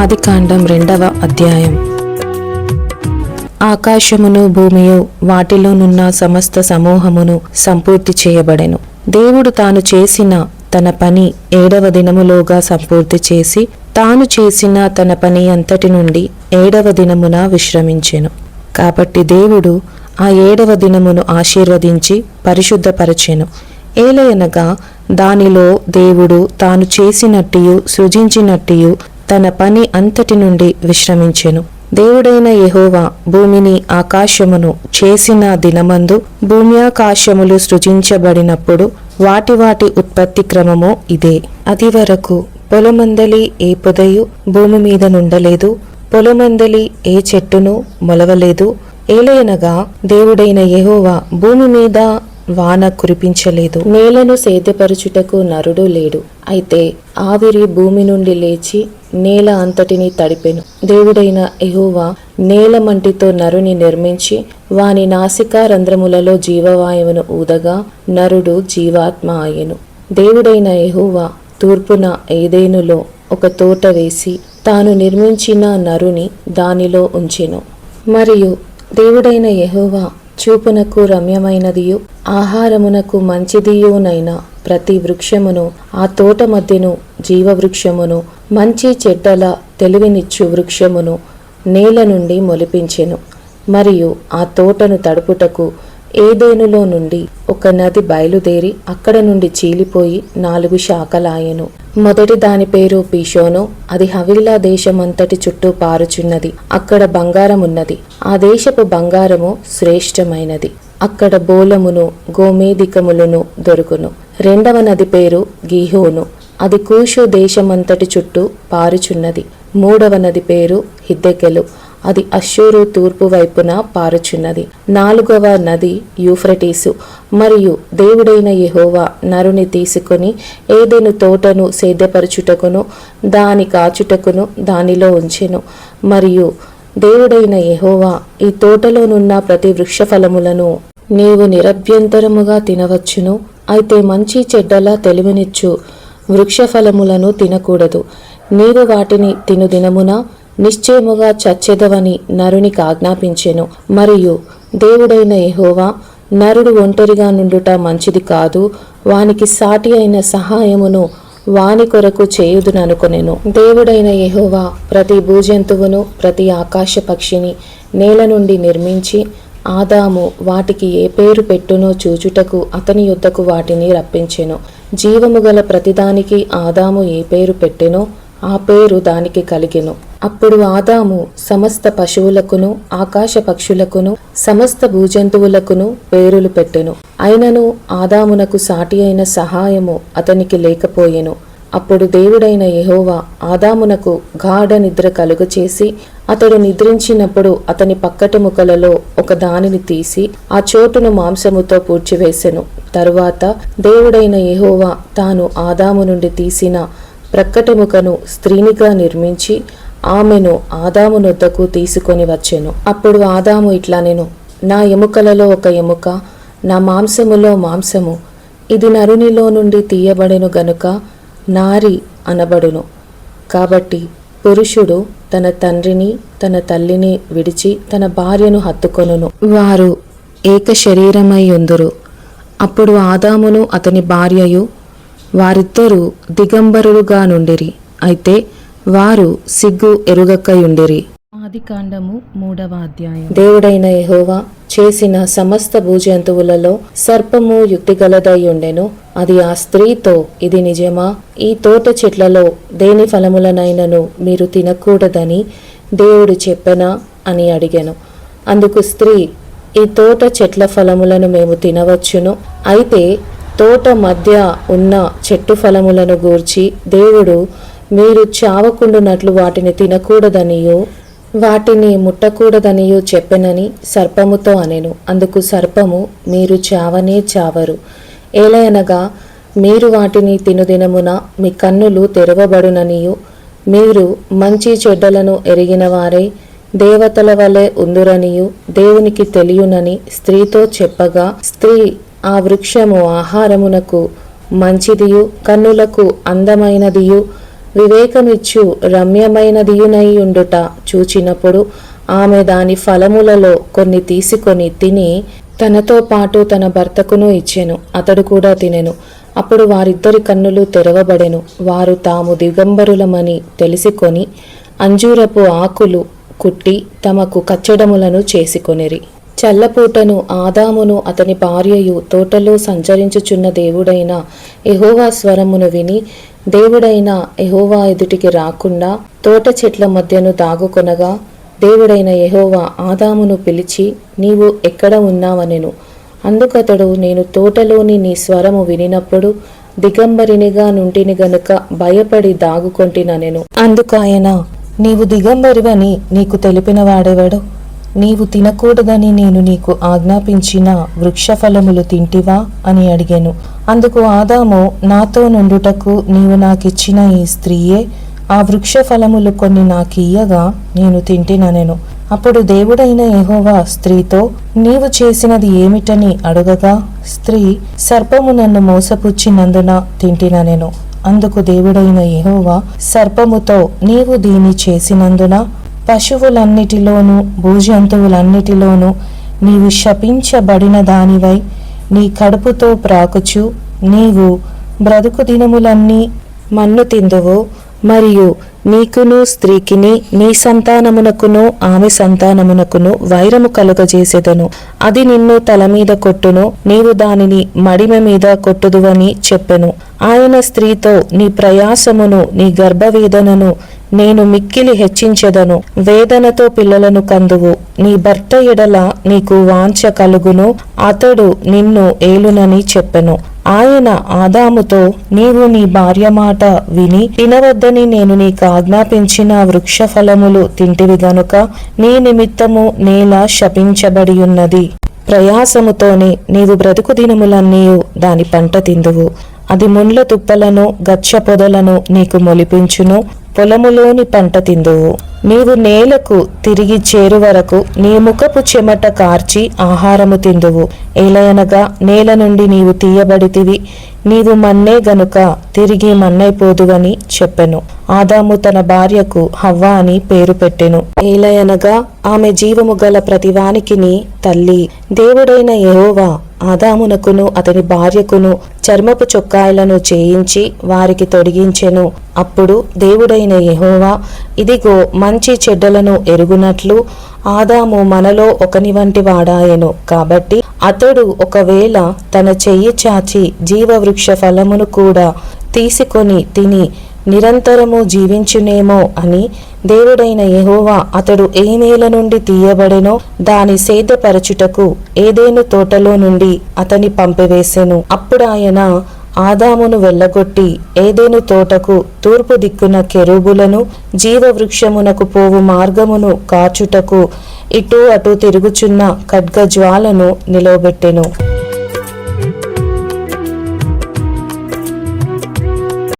ఆదికాండం 2వ అధ్యాయం. ఆకాశమును భూమియు వాటిలోనున్న సమస్త సమూహమును సంపూర్తి చేయబడెను. దేవుడు తాను చేసిన తన పని 7వ దినములోగా సంపూర్తి చేసి తాను చేసిన తన పని అంతటి నుండి 7వ దినమున విశ్రమించెను. కాబట్టి దేవుడు ఆ 7వ దినమును ఆశీర్వదించి పరిశుద్ధపరచెను. ఏలయనగా దానిలో దేవుడు తాను చేసినట్టియు సృజించినట్టియు తన పని అంతటి నుండి విశ్రమించెను. దేవుడైన యెహోవా భూమిని ఆకాశమును చేసిన దినమందు భూమ్యాకాశములు సృజించబడినప్పుడు వాటి వాటి ఉత్పత్తి క్రమము ఇదే. అది వరకు పొలమందలి ఏ పొదయు భూమి మీద నుండలేదు, పొలమందలి ఏ చెట్టును మొలవలేదు. ఏలయనగా దేవుడైన యెహోవా భూమి మీద వాన కురిపించలేదు, నేలను సేద్యపరచుటకు నరుడు లేడు. అయితే ఆవిరి భూమి నుండి లేచి నేల అంతటిని తడిపెను. దేవుడైన యెహోవా నేల మంటితో నరుని నిర్మించి వాని నాసికా రంధ్రములలో జీవవాయువును ఊదగా నరుడు జీవాత్మ ఆయెను. దేవుడైన యెహోవా తూర్పున ఏదెనులో ఒక తోట వేసి తాను నిర్మించిన నరుని దానిలో ఉంచెను. మరియు దేవుడైన యెహోవా చూపునకు రమ్యమైనదియు ఆహారమునకు మంచిదియునైన ప్రతి వృక్షమును ఆ తోట మధ్యను జీవవృక్షమును మంచి చెడ్డల తెలివినిచ్చు వృక్షమును నేల నుండి మొలిపించెను. మరియు ఆ తోటను తడుపుటకు ఏదెనులో నుండి ఒక నది బయలుదేరి అక్కడ నుండి చీలిపోయి 4 శాఖలాయెను. మొదటి దాని పేరు పీషోను. అది హవీలా దేశమంతటి చుట్టూ పారుచున్నది. అక్కడ బంగారం ఉన్నది. ఆ దేశపు బంగారము శ్రేష్టమైనది. అక్కడ బోలమును గోమేధికములను దొరుకును. రెండవ నది పేరు గీహోను. అది కూషు దేశమంతటి చుట్టూ పారుచున్నది. మూడవ నది పేరు హిద్దెకెలు. అది అష్షూరు తూర్పు వైపున పారుచున్నది. 4వ నది యూఫ్రటీసు. మరియు దేవుడైన యెహోవా నరుని తీసుకొని ఏదెను తోటను సేద్యపరచుటకును దాని కాచుటకును దానిలో ఉంచెను. మరియు దేవుడైన యెహోవా ఈ తోటలోనున్న ప్రతి వృక్ష ఫలములను నీవు నిరభ్యంతరముగా తినవచ్చును. అయితే మంచి చెడ్డల తెలివినిచ్చు వృక్ష ఫలములను తినకూడదు. నీవు వాటిని తిను దినమున నిశ్చయముగా చచ్చెదవని నరునికి ఆజ్ఞాపించెను. మరియు దేవుడైన యెహోవా నరుడు ఒంటరిగా నుండుట మంచిది కాదు, వానికి సాటి అయిన సహాయమును వాని కొరకు చేయుదుననుకొనెను. దేవుడైన యెహోవా ప్రతి భూజంతువును ప్రతి ఆకాశ పక్షిని నేల నుండి నిర్మించి ఆదాము వాటికి ఏ పేరు పెట్టునో చూచుటకు అతని యొద్దకు వాటిని రప్పించెను. జీవము గల ప్రతిదానికి ఆదాము ఏ పేరు పెట్టెనో ఆ పేరు దానికి కలిగెను. అప్పుడు ఆదాము సమస్త పశువులకును ఆకాశ పక్షులకును సమస్త భూజంతువులకును పేరులు పెట్టెను. అయినను ఆదామునకు సాటి అయిన సహాయము అతనికి లేకపోయెను. అప్పుడు దేవుడైన యెహోవా ఆదామునకు గాఢ నిద్ర కలుగచేసి అతడు నిద్రించినప్పుడు అతని పక్కటి ముక్కలలో ఒక దానిని తీసి ఆ చోటును మాంసముతో పూడ్చివేసెను. తరువాత దేవుడైన యెహోవా తాను ఆదాము నుండి తీసిన ప్రక్కటి ముకను స్త్రీనిగా నిర్మించి ఆమెను ఆదాము నొద్దకు తీసుకొని వచ్చెను. అప్పుడు ఆదాము ఇట్లనెను, నా ఎముకలలో ఒక ఎముక, నా మాంసములో మాంసము, ఇది నరునిలో నుండి తీయబడెను గనుక నారి అనబడును. కాబట్టి పురుషుడు తన తండ్రిని తన తల్లిని విడిచి తన భార్యను హత్తుకొనును, వారు ఏక శరీరమై ఉందురు. అప్పుడు ఆదామును అతని భార్యయు వారిద్దరూ దిగంబరులుగా నుండిరి. అయితే వారు సిగ్గు ఎరుగకయుండిరి. ఆదికాండము 3వ అధ్యాయం. దేవుడైన యెహోవా చేసిన సమస్త భూజంతువులలో సర్పము యుక్తిగలదై ఉండెను. అది ఆ స్త్రీతో, ఇది నిజమా? ఈ తోట చెట్లలో దేని ఫలములనైనను మీరు తినకూడదని దేవుడు చెప్పెనా అని అడిగెను. అందుకు స్త్రీ, ఈ తోట చెట్ల ఫలములను మేము తినవచ్చును. అయితే తోట మధ్య ఉన్న చెట్టు ఫలములను గూర్చి దేవుడు మీరు చావకుండునట్లు వాటిని తినకూడదనియో వాటిని ముట్టకూడదనియో చెప్పెనని సర్పముతో అనెను. అందుకు సర్పము, మీరు చావనే చావరు. ఏలయనగా మీరు వాటిని తినుదినమున మీ కన్నులు తెరవబడుననియు మీరు మంచి చెడ్డలను ఎరిగిన వారై దేవతల వలె ఉందురనియు దేవునికి తెలియనని స్త్రీతో చెప్పగా, స్త్రీ ఆ వృక్షము ఆహారమునకు మంచిదియు కన్నులకు అందమైనదియు వివేకమిచ్చు రమ్యమైనదియునై ఉండుట చూచినప్పుడు ఆమె దాని ఫలములలో కొన్ని తీసుకొని తిని తనతో పాటు తన భర్తకును ఇచ్చెను. అతడు కూడా తినెను. అప్పుడు వారిద్దరి కన్నులు తెరవబడెను. వారు తాము దిగంబరులమని తెలిసికొని అంజూరపు ఆకులు కుట్టి తమకు కచ్చడములను చేసుకొనిరి. చల్లపూటను ఆదామును అతని భార్యయు తోటలో సంచరించుచున్న దేవుడైన యెహోవా స్వరమును విని దేవుడైన యెహోవా ఎదుటికి రాకుండా తోట చెట్ల మధ్యను దాగుకొనగా దేవుడైన యెహోవా ఆదామును పిలిచి, నీవు ఎక్కడ ఉన్నావనెను. అందుకతడు, నేను తోటలోని నీ స్వరము వినినప్పుడు దిగంబరినిగా నుంటిని గనుక భయపడి దాగుకొంటిననెను. అందుకాయన, నీవు దిగంబరివని నీకు తెలిపిన వాడెవడు? నీవు తినకూడదని నేను నీకు ఆజ్ఞాపించిన వృక్షఫలములు తింటివా అని అడిగెను. అందుకు ఆదాము, నాతో నుండుటకు నీవు నాకిచ్చిన ఈ స్త్రీయే ఆ వృక్షఫలములు కొన్ని నాకియ్యగా నేను తింటిననెను. అప్పుడు దేవుడైన యెహోవా స్త్రీతో, నీవు చేసినది ఏమిటని అడుగగా స్త్రీ, సర్పము నన్ను మోసపుచ్చినందున తింటిననెను. అందుకు దేవుడైన యెహోవా సర్పముతో, నీవు దీని చేసినందున పశువులన్నిటిలోనూ భూజంతువులన్నిటిలోనూ నీవు శపించబడిన దానివై నీ కడుపుతో ప్రాకుచు నీవు బ్రతుకు దినములన్నీ మన్ను తిందువు. మరియు నీకును స్త్రీకిని నీ సంతానమునకును ఆమె సంతానమునకును వైరము కలుగజేసెదను. అది నిన్ను తల మీద కొట్టును, నీవు దానిని మడిమ మీద కొట్టుదువని చెప్పెను. ఆయన స్త్రీతో, నీ ప్రయాసమును నీ గర్భవేదనను నేను మిక్కిలి హెచ్చించెదను. వేదనతో పిల్లలను కందువు. నీ భర్త ఎడల నీకు వాంఛ కలుగును, అతడు నిన్ను ఏలునని చెప్పెను. ఆయన ఆదాముతో, నీవు నీ భార్య మాట విని తినవద్దని నేను నీకు ఆజ్ఞాపించిన వృక్ష ఫలములు తింటివి గనుక నీ నిమిత్తము నేల శపించబడి ఉన్నది. ప్రయాసముతోనే నీవు బ్రతుకు దినములన్నీ దాని పంట తిందువు. అది ముండ్ల తుప్పలను గచ్చ పొదలను నీకు మొలిపించును, పొలములోని పంట తిందువు. నీవు నేలకు తిరిగి చేరు వరకు నీ ముఖపు చెమట కార్చి ఆహారము తిందువు. ఏలయనగా నేల నుండి నీవు తీయబడితివి, నీవు మన్నే గనుక తిరిగి మన్నైపోదువని చెప్పెను. ఆదాము తన భార్యకు హవ్వ అని పేరు పెట్టెను. ఏలయనగా ఆమె జీవము గల ప్రతివానికిని తల్లి. దేవుడైన యెహోవా ఆదామునకును అతని భార్యకును చర్మపు చొక్కాయలను చేయించి వారికి తొడిగించెను. అప్పుడు దేవుడైన యెహోవా, ఇదిగో మంచి చెడ్డలను ఎరుగునట్లు ఆదాము మనలో ఒకని వంటి వాడాయెను. కాబట్టి అతడు ఒకవేళ తన చెయ్యి చాచి జీవవృక్ష ఫలమును కూడా తీసుకొని తిని నిరంతరము జీవించునేమో అని దేవుడైన యెహోవా అతడు ఏ నేల నుండి తీయబడెనో దాని సేద్యపరచుటకు ఏదెను తోటలో నుండి అతని పంపివేసెను. అప్పుడాయన ఆదామును వెళ్ళగొట్టి ఏదెను తోటకు తూర్పు దిక్కున కెరూబులను జీవవృక్షమునకు పోవు మార్గమును కాచుటకు ఇటు అటు తిరుగుచున్న ఖడ్గజ్వాలను నిలవబెట్టెను.